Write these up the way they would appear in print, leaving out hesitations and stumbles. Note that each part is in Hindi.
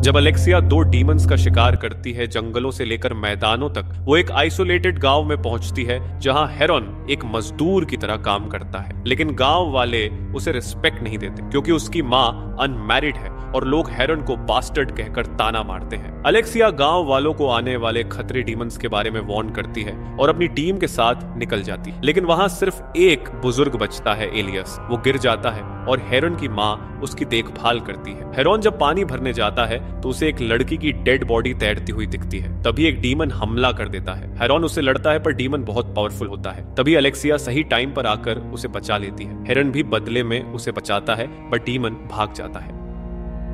जब अलेक्सिया 2 डीमंस का शिकार करती है जंगलों से लेकर मैदानों तक, वो एक आइसोलेटेड गांव में पहुंचती है जहां हेरॉन एक मजदूर की तरह काम करता है। लेकिन गांव वाले उसे रिस्पेक्ट नहीं देते क्योंकि उसकी माँ अनमैरिड है और लोग हेरॉन को बास्टर्ड कहकर ताना मारते हैं। अलेक्सिया गांव वालों को आने वाले खतरे डीमंस के बारे में वार्न करती है और अपनी टीम के साथ निकल जाती है। लेकिन वहां सिर्फ एक बुजुर्ग बचता है, एलियस। वो गिर जाता है और हेरॉन की माँ उसकी देखभाल करती है। हेरॉन जब पानी भरने जाता है तो उसे एक लड़की की डेड बॉडी तैरती हुई दिखती है। तभी एक डीमन हमला कर देता है। हेरॉन उससे लड़ता है पर डीमन बहुत पावरफुल होता है। तभी अलेक्सिया सही टाइम पर आकर उसे बचा लेती है। हेरॉन भी बदले में उसे बचाता है पर डीमन भाग जाता है।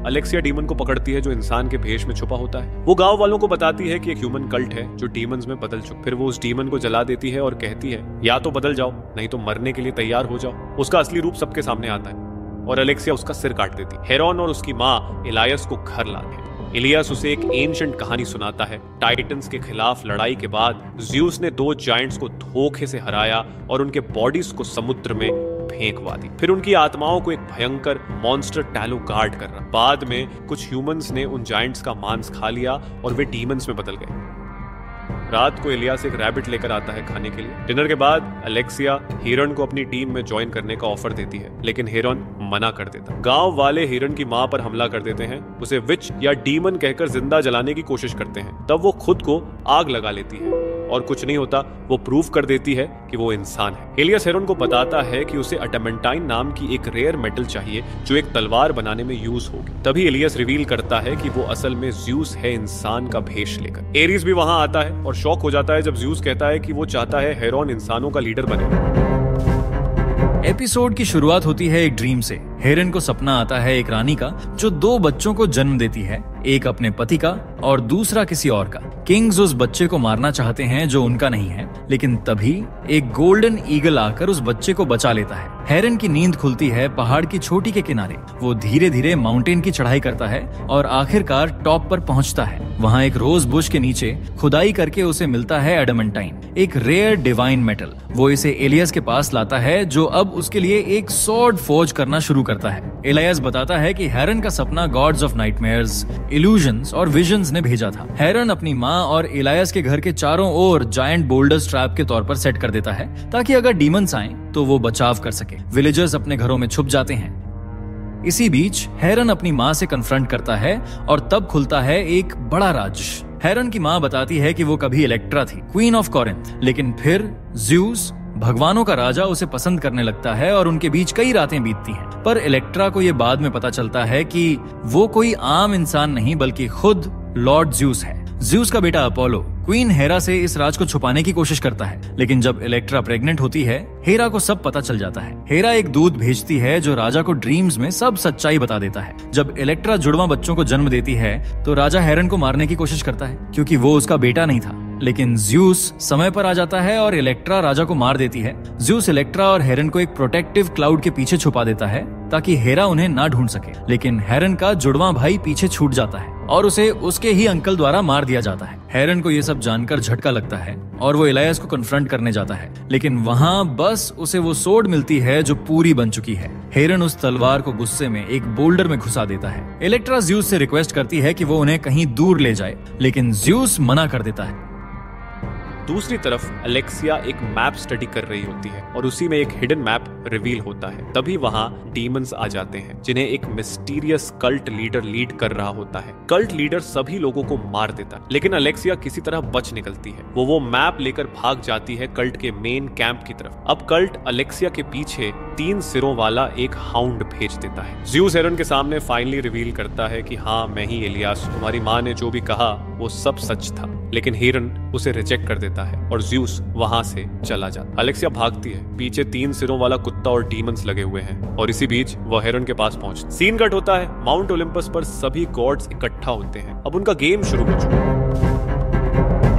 अलेक्सिया डीमन को पकड़ती है जो इंसान के भेष में छुपा होता है। वो गांव वालों को बताती है कि एक ह्यूमन कल्ट है जो डीमंस में बदल चुका। फिर वो उस डीमन को जला देती है और कहती है या तो बदल जाओ नहीं तो मरने के लिए तैयार हो जाओ। उसका असली रूप सबके सामने आता है और अलेक्सिया उसका सिर काट देती है। हेरॉन और उसकी माँ इलायस को घर लाते हैं। इलियास उसे एक एंशिएंट कहानी सुनाता है। टाइटन्स के खिलाफ लड़ाई के बाद ज़्यूस ने 2 जायंट्स को धोखे से हराया और उनके बॉडीज को समुद्र में फेंकवा दी। फिर उनकी आत्माओं को एक भयंकर मॉन्स्टर टैलो गार्ड कर रहा। बाद में कुछ ह्यूमंस ने उन जायंट्स का मांस खा लिया और वे डीमंस में बदल गए। रात को इलियास एक रैबिट लेकर आता है खाने के लिए। डिनर के बाद अलेक्सिया हेरॉन को अपनी टीम में ज्वाइन करने का ऑफर देती है लेकिन हेरॉन मना कर देता। गांव वाले हेरॉन की मां पर हमला कर देते हैं, उसे विच या डीमन कहकर जिंदा जलाने की कोशिश करते हैं। तब वो खुद को आग लगा लेती है और कुछ नहीं होता। वो प्रूव कर देती है कि वो इंसान है। एलियस हेरॉन को बताता है कि उसे अडमंटाइन नाम की एक रेयर मेटल चाहिए जो एक तलवार बनाने में यूज होगी। तभी एलियस रिवील करता है कि वो असल में ज़्यूस है, इंसान का भेष लेकर। एरीज भी वहां आता है और शॉक हो जाता है जब ज़्यूस कहता है कि वो चाहता है हेरॉन इंसानों का लीडर बने। एपिसोड की शुरुआत होती है एक ड्रीम से। हेरन को सपना आता है एक रानी का जो 2 बच्चों को जन्म देती है, एक अपने पति का और दूसरा किसी और का। किंग्स उस बच्चे को मारना चाहते हैं जो उनका नहीं है, लेकिन तभी एक गोल्डन ईगल आकर उस बच्चे को बचा लेता है। हेरन की नींद खुलती है पहाड़ की चोटी के किनारे। वो धीरे धीरे माउंटेन की चढ़ाई करता है और आखिरकार टॉप पर पहुंचता है। वहाँ एक रोज बुश के नीचे खुदाई करके उसे मिलता है एडमंटाइन, एक रेयर डिवाइन मेटल। वो इसे एलियस के पास लाता है जो अब उसके लिए एक स्वॉर्ड फोर्ज करना शुरू करता है। एलियस बताता है कि हेरन का सपना गॉड्स ऑफ नाइटमेयर्स, इल्यूजन्स और विजन्स ने भेजा था। हेरन अपनी माँ और एलियस के घर के चारों ओर जायंट बोल्डर्स ट्रैप के तौर पर सेट कर देता है ताकि अगर डीमंस आएं तो वो बचाव कर सके। विलेजर्स अपने घरों में छुप जाते हैं। इसी बीच हेरन अपनी माँ से कन्फ्रंट करता है और तब खुलता है एक बड़ा राज। हेरन की माँ बताती है कि वो कभी इलेक्ट्रा थी, क्वीन ऑफ कॉरिंथ, लेकिन फिर ज़्यूस, भगवानों का राजा, उसे पसंद करने लगता है और उनके बीच कई रातें बीतती हैं। पर इलेक्ट्रा को ये बाद में पता चलता है कि वो कोई आम इंसान नहीं बल्कि खुद लॉर्ड ज़्यूस है। ज़्यूस का बेटा अपोलो क्वीन हेरा से इस राज को छुपाने की कोशिश करता है, लेकिन जब इलेक्ट्रा प्रेग्नेंट होती है हेरा को सब पता चल जाता है। हेरा एक दूत भेजती है जो राजा को ड्रीम्स में सब सच्चाई बता देता है। जब इलेक्ट्रा जुड़वा बच्चों को जन्म देती है तो राजा हेरन को मारने की कोशिश करता है क्योंकि वो उसका बेटा नहीं था, लेकिन ज़्यूस समय पर आ जाता है और इलेक्ट्रा राजा को मार देती है। ज़्यूस इलेक्ट्रा और हेरन को एक प्रोटेक्टिव क्लाउड के पीछे छुपा देता है ताकि हेरा उन्हें ना ढूंढ सके, लेकिन हेरन का जुड़वा भाई पीछे छूट जाता है और उसे उसके ही अंकल द्वारा मार दिया जाता है। हेरन को ये सब जानकर झटका लगता है और वो इलियास को कन्फ्रंट करने जाता है, लेकिन वहाँ बस उसे वो सोर्ड मिलती है जो पूरी बन चुकी है। हेरन उस तलवार को गुस्से में एक बोल्डर में घुसा देता है। इलेक्ट्रा ज़्यूस से रिक्वेस्ट करती है कि वो उन्हें कहीं दूर ले जाए, लेकिन ज़्यूस मना कर देता है। दूसरी तरफ अलेक्सिया एक मैप स्टडी कर रही होती है और उसी में एक हिडन मैप रिवील होता है। तभी वहां डीमंस आ जाते हैं जिन्हें एक मिस्टीरियस कल्ट लीडर लीड कर रहा होता है। कल्ट लीडर सभी लोगों को मार देता है, लेकिन अलेक्सिया किसी तरह बच निकलती है। वो मैप लेकर भाग जाती है कल्ट के मेन कैंप की तरफ। अब कल्ट अलेक्सिया के पीछे 3 सिरों वाला एक हाउंड भेज देता है। ज़्यूस हेरन के सामने फाइनली रिवील करता है कि हाँ, मैं ही एलियास, तुम्हारी माँ ने जो भी कहा वो सब सच था। लेकिन हेरन उसे रिजेक्ट कर देता है और ज़्यूस वहां से चला जाता। अलेक्सिया भागती है, पीछे 3 सिरों वाला कुत्ता और डीमंस लगे हुए हैं और इसी बीच वह हेरन के पास पहुंचती। सीन कट होता है, माउंट ओलंपस पर सभी गॉड्स इकट्ठा होते हैं। अब उनका गेम शुरू हो चुका है।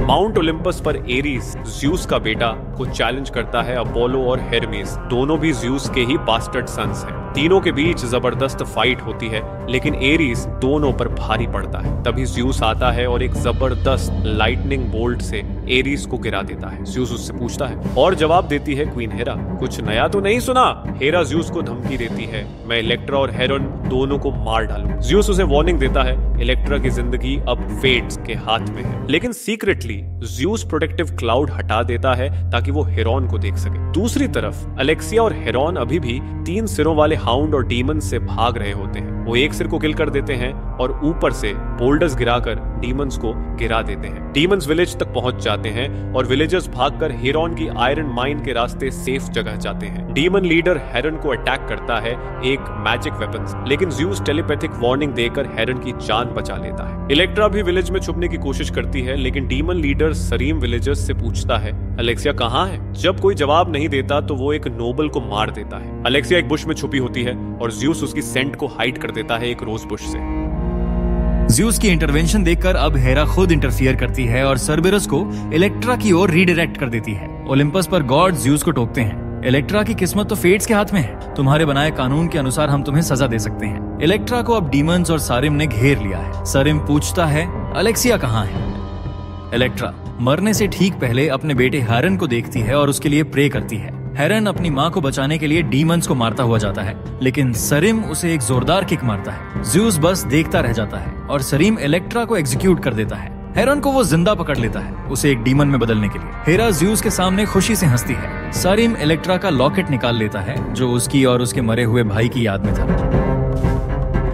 माउंट ओलंपस पर एरीज ज़्यूस का बेटा को चैलेंज करता है। अपोलो और हेरमेस दोनों भी ज़्यूस के ही बास्टर्ड सन्स हैं। तीनों के बीच जबरदस्त फाइट होती है, लेकिन एरीज दोनों पर भारी पड़ता है। तभी ज़्यूस आता है और एक जबरदस्त लाइटनिंग बोल्ट से एरीज को गिरा देता है। ज़्यूस उससे पूछता है और जवाब देती है क्वीन हेरा, कुछ नया तो नहीं सुना? हेरा ज़्यूस को धमकी देती है, मैं इलेक्ट्रा और हेरन दोनों को मार डालो। ज़्यूस उसे वार्निंग देता है इलेक्ट्रा की जिंदगी अब फेट्स के हाथ में है, लेकिन सीक्रेटली ज़्यूस प्रोटेक्टिव क्लाउड हटा देता है ताकि वो हेरॉन को देख सके। दूसरी तरफ अलेक्सिया और हेरॉन अभी भी 3 सिरों वाले हाउंड और डीमन से भाग रहे होते हैं। वो एक सिर को किल कर देते हैं और ऊपर से बोल्डर्स गिराकर डीमंस को गिरा देते हैं। डीमंस विलेज तक पहुंच जाते हैं और विलेजर्स भागकर हेरॉन की आयरन माइन के रास्ते सेफ जगह जाते हैं। डीमन लीडर हेरन को अटैक करता है एक मैजिक वेपन से, लेकिन ज़्यूस टेलीपैथिक वार्निंग देकर हेरन की जान बचा लेता है। इलेक्ट्रा भी विलेज में छुपने की कोशिश करती है, लेकिन डीमन लीडर सरीम विलेजर्स से पूछता है अलेक्सिया कहाँ है। जब कोई जवाब नहीं देता तो वो एक नोबल को मार देता है। अलेक्सिया एक बुश में छुपी होती है और ज़्यूस उसकी सेंट को हाइड कर देता है एक रोज बुश से। ज़्यूस की इंटरवेंशन देखकर अब हेरा खुद इंटरफियर करती है और सर्बेरस को इलेक्ट्रा की ओर रीडायरेक्ट कर देती है। ओलिम्पस पर गॉड ज़्यूस को टोकते हैं, इलेक्ट्रा की किस्मत तो फेट्स के हाथ में है, तुम्हारे बनाए कानून के अनुसार हम तुम्हें सजा दे सकते हैं। इलेक्ट्रा को अब डीमंस और सारिम ने घेर लिया है। सारिम पूछता है अलेक्सिया कहाँ है। इलेक्ट्रा मरने से ठीक पहले अपने बेटे हेरन को देखती है और उसके लिए प्रे करती है। हेरन अपनी माँ को बचाने के लिए डीमंस को मारता हुआ जाता है, लेकिन सरीम उसे एक जोरदार किक मारता है। ज़्यूस बस देखता रह जाता है और सरीम इलेक्ट्रा को एग्जीक्यूट कर देता है। हेरन को वो जिंदा पकड़ लेता है, उसे एक डीमन में बदलने के लिए। हेरा ज़्यूस के सामने खुशी से हंसती है। सरीम इलेक्ट्रा का लॉकेट निकाल लेता है जो उसकी और उसके मरे हुए भाई की याद में था।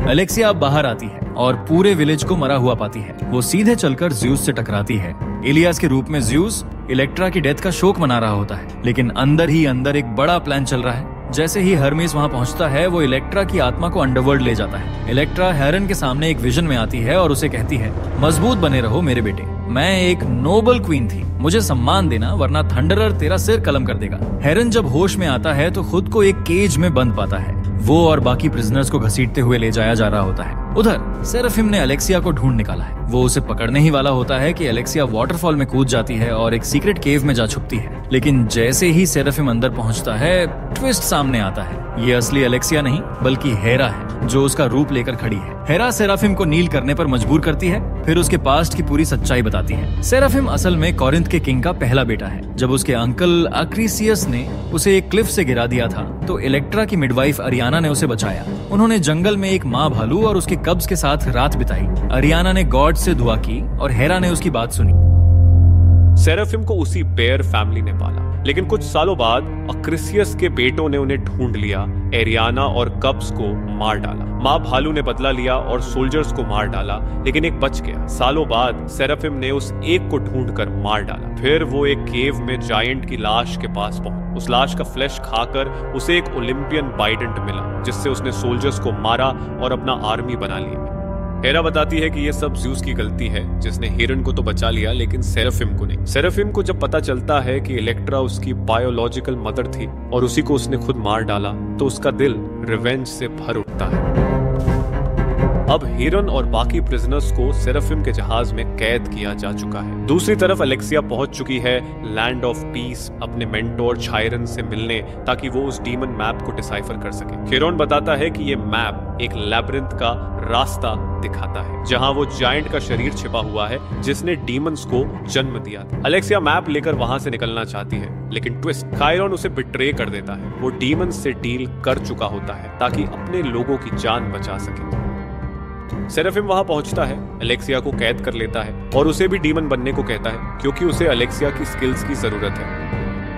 अलेक्सिया अब बाहर आती है और पूरे विलेज को मरा हुआ पाती है। वो सीधे चलकर ज़्यूस से टकराती है। इलियास के रूप में ज़्यूस इलेक्ट्रा की डेथ का शोक मना रहा होता है, लेकिन अंदर ही अंदर एक बड़ा प्लान चल रहा है। जैसे ही हर्मेस वहां पहुंचता है, वो इलेक्ट्रा की आत्मा को अंडरवर्ल्ड ले जाता है। इलेक्ट्रा हेरन के सामने एक विजन में आती है और उसे कहती है मजबूत बने रहो मेरे बेटे, मैं एक नोबल क्वीन थी, मुझे सम्मान देना वरना थंडरर तेरा सिर कलम कर देगा। हेरन जब होश में आता है तो खुद को एक केज में बंद पाता है। वो और बाकी प्रिजनर्स को घसीटते हुए ले जाया जा रहा होता है। उधर सेराफिम ने अलेक्सिया को ढूंढ निकाला है। वो उसे पकड़ने ही वाला होता है कि अलेक्सिया वाटरफॉल में कूद जाती है और एक सीक्रेट केव में जा छुपती है। लेकिन जैसे ही सेराफिम अंदर पहुंचता है, ट्विस्ट सामने आता है। ये असली अलेक्सिया नहीं बल्कि हेरा है जो उसका रूप लेकर खड़ी है। हेरा सेराफिम को नील करने पर मजबूर करती है, फिर उसके पास्ट की पूरी सच्चाई बताती है। सेराफिम असल में कोरिंथ के किंग का पहला बेटा है। जब उसके अंकल अक्रीसियस ने उसे एक क्लिफ से गिरा दिया था तो इलेक्ट्रा की मिडवाइफ अरियाना ने उसे बचाया। उन्होंने जंगल में एक माँ भालू और उसके कब्ज के साथ रात बिताई। अरियाना ने गॉड से दुआ की और हेरा ने उसकी बात सुनी। सेराफिम को उसी बेयर फैमिली ने पाला, लेकिन कुछ सालों बाद अक्रिसियस के बेटों ने उन्हें ढूंढ लिया, एरियाना और कब्स को मार डाला। माँ भालू ने बदला लिया और सोल्जर्स को मार डाला, लेकिन एक बच गया। सालों बाद सेराफिम ने उस एक को ढूंढकर मार डाला। फिर वो एक केव में जायंट की लाश के पास पहुंचा। उस लाश का फ्लैश खाकर उसे एक ओलंपियन बाइडेंट मिला, जिससे उसने सोल्जर्स को मारा और अपना आर्मी बना लिया। हेरा बताती है कि ये सब ज़्यूस की गलती है, जिसने हेरन को तो बचा लिया लेकिन सेराफिम को नहीं। सेराफिम को जब पता चलता है कि इलेक्ट्रा उसकी बायोलॉजिकल मदर थी और उसी को उसने खुद मार डाला, तो उसका दिल रिवेंज से भर उठता है। अब हेरन और बाकी प्रिजनर्स को सेराफिम के जहाज में कैद किया जा चुका है। दूसरी तरफ अलेक्सिया पहुंच चुकी है लैंड ऑफ पीस अपने मेंटोर छायरन से मिलने, ताकि वो उस डीमन मैप को डिसाइफर कर सके। हेरन बताता है कि ये मैप एक लैबिरिंथ का रास्ता दिखाता है, जहां वो जायंट का शरीर छिपा हुआ है जिसने डीमंस को जन्म दिया था। अलेक्सिया मैप लेकर वहां से निकलना चाहती है, लेकिन ट्विस्ट, कायरन उसे बिट्रे कर देता है। वो डीमंस से डील कर चुका होता है ताकि अपने लोगों की जान बचा सके। सेराफिम वहां पहुंचता है, अलेक्सिया को कैद कर लेता है और उसे भी डीमन बनने को कहता है, क्योंकि उसे अलेक्सिया की स्किल्स की जरूरत है।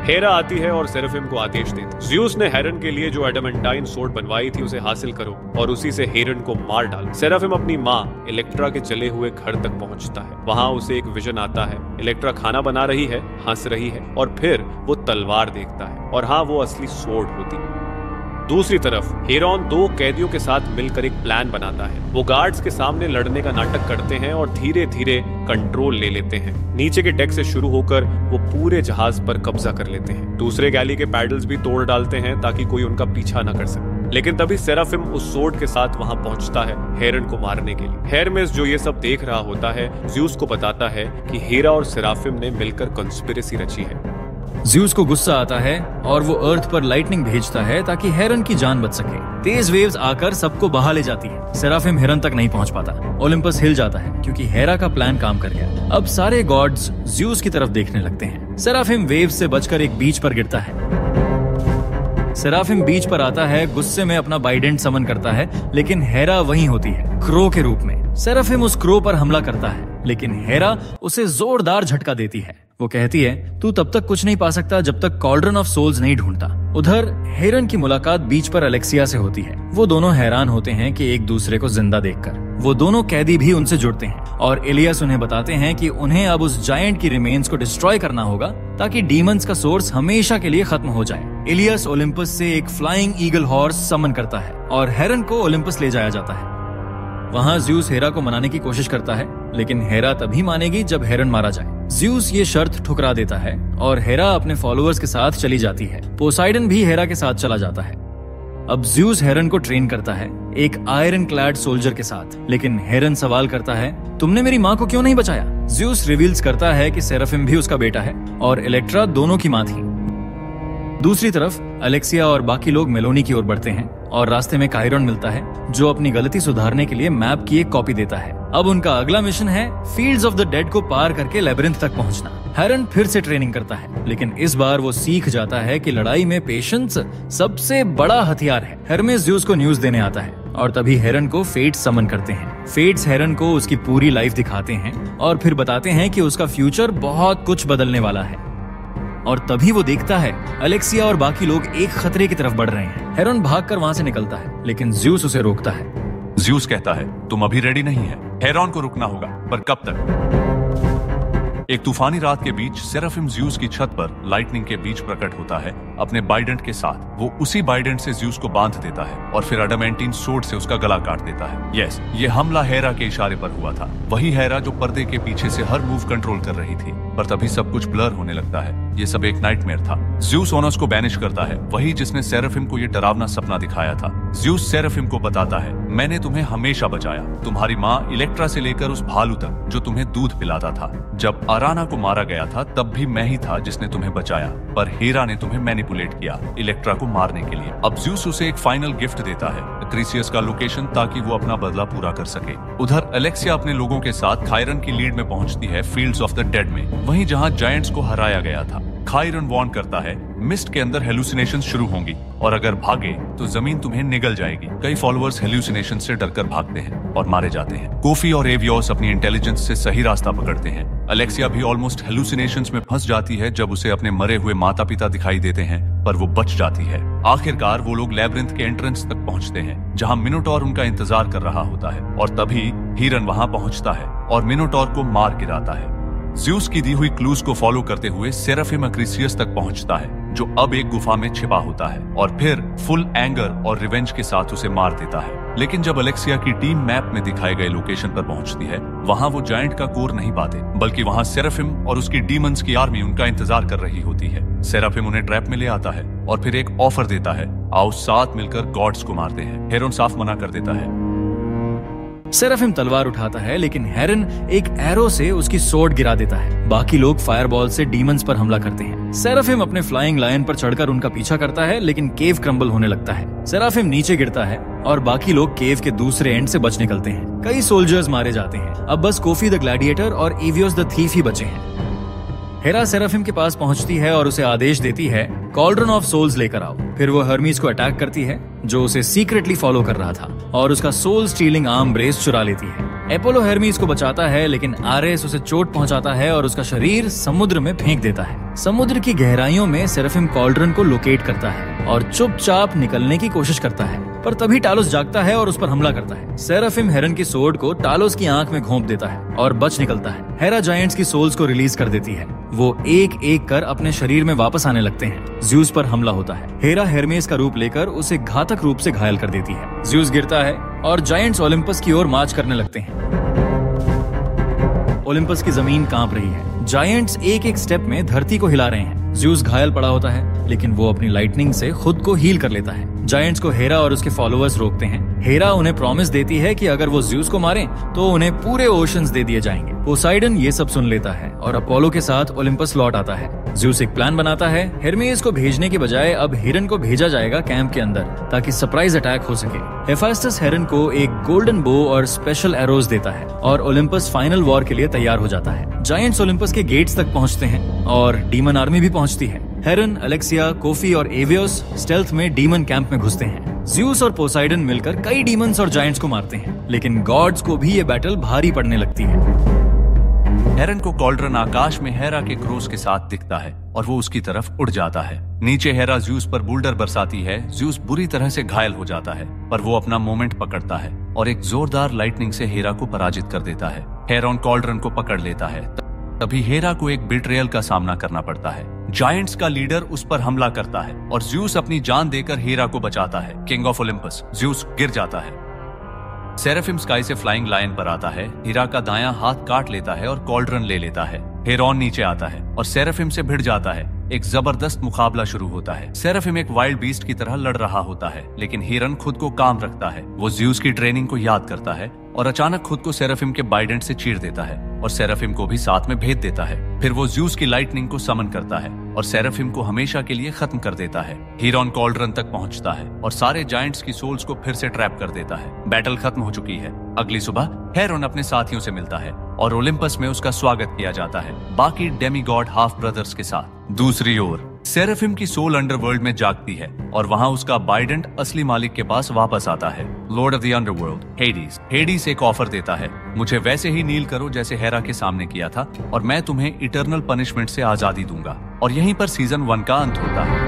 हेरा आती है और सेराफिम को आदेश देती, ज़्यूस ने हेरन के लिए जो एडमेंटाइन सोर्ड बनवाई थी उसे हासिल करो और उसी से हेरन को मार डालो। सेराफिम अपनी माँ इलेक्ट्रा के जले हुए घर तक पहुंचता है। वहां उसे एक विजन आता है, इलेक्ट्रा खाना बना रही है, हंस रही है और फिर वो तलवार देखता है और हाँ, वो असली सोर्ड होती है। दूसरी तरफ हेरॉन 2 कैदियों के साथ मिलकर एक प्लान बनाता है। वो गार्ड्स के सामने लड़ने का नाटक करते हैं और धीरे धीरे कंट्रोल ले लेते हैं। नीचे के डेक से शुरू होकर वो पूरे जहाज पर कब्जा कर लेते हैं। दूसरे गैली के पैडल्स भी तोड़ डालते हैं ताकि कोई उनका पीछा न कर सके। लेकिन तभी सेराफिम उस सोर्ड के साथ वहां पहुंचता है हेरन को मारने के लिए। हेरमेस जो ये सब देख रहा होता है, ज़्यूस को बताता है कि हेरा और सेराफिम ने मिलकर कंस्पिरेसी रची है। ज़्यूस को गुस्सा आता है और वो अर्थ पर लाइटनिंग भेजता है ताकि हेरन की जान बच सके। तेज वेव्स आकर सबको बहा ले जाती है। सेराफिम हेरन तक नहीं पहुंच पाता। ओलिम्पस हिल जाता है क्योंकि हेरा का प्लान काम कर गया। अब सारे गॉड्स ज़्यूस की तरफ देखने लगते हैं। सेराफिम वेव्स से बचकर एक बीच पर गिरता है। सेराफिम बीच पर आता है, गुस्से में अपना बाइडेंट समन करता है, लेकिन हेरा वहीं होती है, क्रो के रूप में। सेराफिम उस क्रो पर हमला करता है, लेकिन हेरा उसे जोरदार झटका देती है। वो कहती है, तू तब तक कुछ नहीं पा सकता जब तक कॉल्ड्रन ऑफ सोल्स नहीं ढूंढता। उधर हेरन की मुलाकात बीच पर अलेक्सिया से होती है। वो दोनों हैरान होते हैं कि एक दूसरे को जिंदा देखकर। वो दोनों कैदी भी उनसे जुड़ते हैं और इलियस उन्हें बताते हैं कि उन्हें अब उस जायंट की रिमेन्स को डिस्ट्रॉय करना होगा ताकि डीमंस का सोर्स हमेशा के लिए खत्म हो जाए। इलियस ओलिम्पस से एक फ्लाइंग ईगल हॉर्स समन करता है और हेरन को ओलिम्पस ले जाया जाता है। वहाँ ज़्यूस हेरा को मनाने की कोशिश करता है, लेकिन हेरा तभी मानेगी जब हेरन मारा जाए। ज़्यूस ये शर्त ठुकरा देता है और हेरा अपने फॉलोअर्स के साथ चली जाती है। पोसाइडन भी हेरा के साथ चला जाता है। अब ज़्यूस हेरन को ट्रेन करता है एक आयरन क्लैड सोल्जर के साथ, लेकिन हेरन सवाल करता है, तुमने मेरी माँ को क्यों नहीं बचाया? ज़्यूस रिवील्स करता है कि सेराफिम भी उसका बेटा है और इलेक्ट्रा दोनों की माँ थी। दूसरी तरफ अलेक्सिया और बाकी लोग मेलोनी की ओर बढ़ते हैं और रास्ते में कायरन मिलता है, जो अपनी गलती सुधारने के लिए मैप की एक कॉपी देता है। अब उनका अगला मिशन है फील्ड्स ऑफ द डेड को पार करके लेबिरिंथ तक पहुंचना। हेरन फिर से ट्रेनिंग करता है, लेकिन इस बार वो सीख जाता है कि लड़ाई में पेशेंस सबसे बड़ा हथियार है। हर्मेस ज़्यूस को न्यूज देने आता है और तभी हेरन को फेट्स समन करते हैं। फेट्स हेरन को उसकी पूरी लाइफ दिखाते हैं और फिर बताते हैं कि उसका फ्यूचर बहुत कुछ बदलने वाला है। और तभी वो देखता है अलेक्सिया और बाकी लोग एक खतरे की तरफ बढ़ रहे हैं। हेरन भागकर वहां से निकलता है, लेकिन ज़्यूस उसे रोकता है। ज़्यूस कहता है, तुम अभी रेडी नहीं है, हेरन को रुकना होगा, पर कब तक? एक तूफानी रात के बीच सेराफिम ज़्यूस की छत पर लाइटनिंग के बीच प्रकट होता है अपने बाइडेंट के साथ। वो उसी बाइडेंट से ज़्यूस को बांध देता है और फिर अडामेंटीन सोर्ड से उसका गला काट देता है। यस, ये हमला हेरा के इशारे पर हुआ था। वही हेरा जो पर्दे के पीछे से हर मूव कंट्रोल कर रही थी। पर तभी सब कुछ ब्लर होने लगता है। ये सब एक नाइटमेयर था। ज़्यूस ओनस को बैनिश करता है, वही जिसने सेराफिम को ये डरावना सपना दिखाया था। ज़्यूस सेराफिम को बताता है, मैंने तुम्हें हमेशा बचाया, तुम्हारी माँ इलेक्ट्रा से लेकर उस भालू तक जो तुम्हें दूध पिलाता था। जब अराना को मारा गया था तब भी मैं ही था जिसने तुम्हें बचाया, पर हेरा ने तुम्हें मैनिपुलेट किया इलेक्ट्रा को मारने के लिए। अब ज़्यूस उसे एक फाइनल गिफ्ट देता है, एक्रीसियस का लोकेशन, ताकि वो अपना बदला पूरा कर सके। उधर अलेक्सिया अपने लोगों के साथ खायरन की लीड में पहुंचती है फील्ड्स ऑफ द डेड में, वहीं जहां जायंट्स को हराया गया था। खायरन वार्न करता है, मिस्ट के अंदर हेलुसिनेशंस शुरू होंगी और अगर भागे तो जमीन तुम्हें निगल जाएगी। कई फॉलोअर्स हेलुसिनेशन से डरकर भागते हैं और मारे जाते हैं। कोफी और एवियोस अपनी इंटेलिजेंस से सही रास्ता पकड़ते हैं। अलेक्सिया भी ऑलमोस्ट हेलुसिनेशंस में फंस जाती है जब उसे अपने मरे हुए माता पिता दिखाई देते हैं, पर वो बच जाती है। आखिरकार वो लोग लेबिरिंथ के एंट्रेंस तक पहुंचते हैं जहां मिनोटॉर उनका इंतजार कर रहा होता है और तभी हीरन वहां पहुंचता है और मिनोटॉर को मार गिराता है। ज़्यूस की दी हुई क्लूज को फॉलो करते हुए सेराफिम एक्रीसियस तक पहुंचता है, जो अब एक गुफा में छिपा होता है, और फिर फुल एंगर और रिवेंज के साथ उसे मार देता है। लेकिन जब अलेक्सिया की टीम मैप में दिखाए गए लोकेशन पर पहुंचती है, वहां वो जायंट का कोर नहीं पाते, बल्कि वहां सेराफिम और उसकी डीमंस की आर्मी उनका इंतजार कर रही होती है। सेराफिम उन्हें ट्रैप में ले आता है और फिर एक ऑफर देता है, आओ साथ मिलकर गॉड्स को मारते हैं। हेरन साफ मना कर देता है। सेराफिम तलवार उठाता है, लेकिन हेरन एक एरो से उसकी सोर्ड गिरा देता है। बाकी लोग फायरबॉल से डीमंस पर हमला करते हैं। सेराफिम अपने फ्लाइंग लायन पर चढ़कर उनका पीछा करता है, लेकिन केव क्रम्बल होने लगता है। सेराफिम नीचे गिरता है और बाकी लोग केव के दूसरे एंड से बच निकलते हैं। कई सोल्जर्स मारे जाते हैं। अब बस कोफी द ग्लैडिएटर और एवियोस द थीफ ही बचे हैं। हेरा सेराफिम के पास पहुंचती है और उसे आदेश देती है, कॉल्ड्रन ऑफ सोल्स लेकर आओ। फिर वो हर्मीज को अटैक करती है, जो उसे सीक्रेटली फॉलो कर रहा था, और उसका सोल स्टीलिंग आर्म ब्रेस चुरा लेती है। एपोलो हर्मीज को बचाता है, लेकिन आरेस उसे चोट पहुंचाता है और उसका शरीर समुद्र में फेंक देता है। समुद्र की गहराइयों में सेराफिम कॉल्ड्रन को लोकेट करता है और चुपचाप निकलने की कोशिश करता है, पर तभी टालोस जागता है और उस पर हमला करता है। सेराफिम हेरन की सोर्ड को टालोस की आंख में घोंप देता है और बच निकलता है। हेरा जायंट्स की सोल्स को रिलीज कर देती है। वो एक एक कर अपने शरीर में वापस आने लगते हैं। ज़्यूस पर हमला होता है। हेरा हेरमेस का रूप लेकर उसे घातक रूप से घायल कर देती है। ज़्यूस गिरता है और जायंट्स ओलिम्पस की ओर मार्च करने लगते हैं। ओलिम्पस की जमीन कांप रही है। जायंट्स एक एक स्टेप में धरती को हिला रहे हैं। ज़्यूस घायल पड़ा होता है, लेकिन वो अपनी लाइटनिंग से खुद को हील कर लेता है। जायंट्स को हेरा और उसके फॉलोअर्स रोकते हैं। हेरा उन्हें प्रॉमिस देती है कि अगर वो ज़्यूस को मारें तो उन्हें पूरे ओशंस दे दिए जाएंगे। पोसाइडन ये सब सुन लेता है और अपोलो के साथ ओलिम्पस लौट आता है। ज़्यूस एक प्लान बनाता है। हेरमेस को भेजने के बजाय अब हिरन को भेजा जाएगा कैंप के अंदर, ताकि सरप्राइज अटैक हो सके। हेफाइस्टस हेरन को एक गोल्डन बो और स्पेशल एरोज देता है और ओलिम्पस फाइनल वॉर के लिए तैयार हो जाता है। जायंट्स ओलिम्पस के गेट्स तक पहुंचते हैं और डीमन आर्मी भी पहुंचती है। हेरन, अलेक्सिया, कोफी और एवियोस स्टेल्थ में डीमन कैंप में घुसते हैं। ज़्यूस और पोसाइडन मिलकर कई डीमंस और जायंट्स को मारते हैं, लेकिन गॉड्स को भी ये बैटल भारी पड़ने लगती है। हेरन को कॉल्ड्रन आकाश में हेरा के क्रोस के साथ दिखता है और वो उसकी तरफ उड़ जाता है। नीचे हेरा ज़्यूस पर बुल्डर बरसाती है। ज़्यूस बुरी तरह से घायल हो जाता है, पर वो अपना मोमेंट पकड़ता है और एक जोरदार लाइटनिंग से हेरा को पराजित कर देता है। हेरॉन कॉल्ड्रन को पकड़ लेता है। तभी हेरा को एक बिट्रेयल का सामना करना पड़ता है। जायंट्स का लीडर उस पर हमला करता है और ज़्यूस अपनी जान देकर हेरा को बचाता है। किंग ऑफ ओलंपस ज़्यूस गिर जाता है। सेराफिम स्काई से फ्लाइंग लायन पर आता है, हीरा का दायां हाथ काट लेता है और कॉल्ड्रन ले लेता है। हेरॉन नीचे आता है और सेराफिम से भिड़ जाता है। एक जबरदस्त मुकाबला शुरू होता है। सेराफिम एक वाइल्ड बीस्ट की तरह लड़ रहा होता है, लेकिन हिरन खुद को काम रखता है। वो ज़्यूस की ट्रेनिंग को याद करता है और अचानक खुद को सेराफिम के बाइडेंट से चीर देता है और सेराफिम को भी साथ में भेद देता है। फिर वो ज़्यूस की लाइटनिंग को समन करता है और सेराफिम को हमेशा के लिए खत्म कर देता है। हीरॉन कॉल्ड्रन तक पहुंचता है और सारे जायंट्स की सोल्स को फिर से ट्रैप कर देता है। बैटल खत्म हो चुकी है। अगली सुबह हेरॉन अपने साथियों से मिलता है और ओलंपस में उसका स्वागत किया जाता है, बाकी डेमीगॉड हाफ ब्रदर्स के साथ। दूसरी ओर सेराफिम की सोल अंडरवर्ल्ड में जागती है और वहां उसका बाइडेंट असली मालिक के पास वापस आता है, Lord of the underworld Hades. Hades एक ऑफर देता है, मुझे वैसे ही नील करो जैसे हेरा के सामने किया था और मैं तुम्हें इटर्नल पनिशमेंट से आजादी दूंगा। और यहीं पर सीजन 1 का अंत होता है।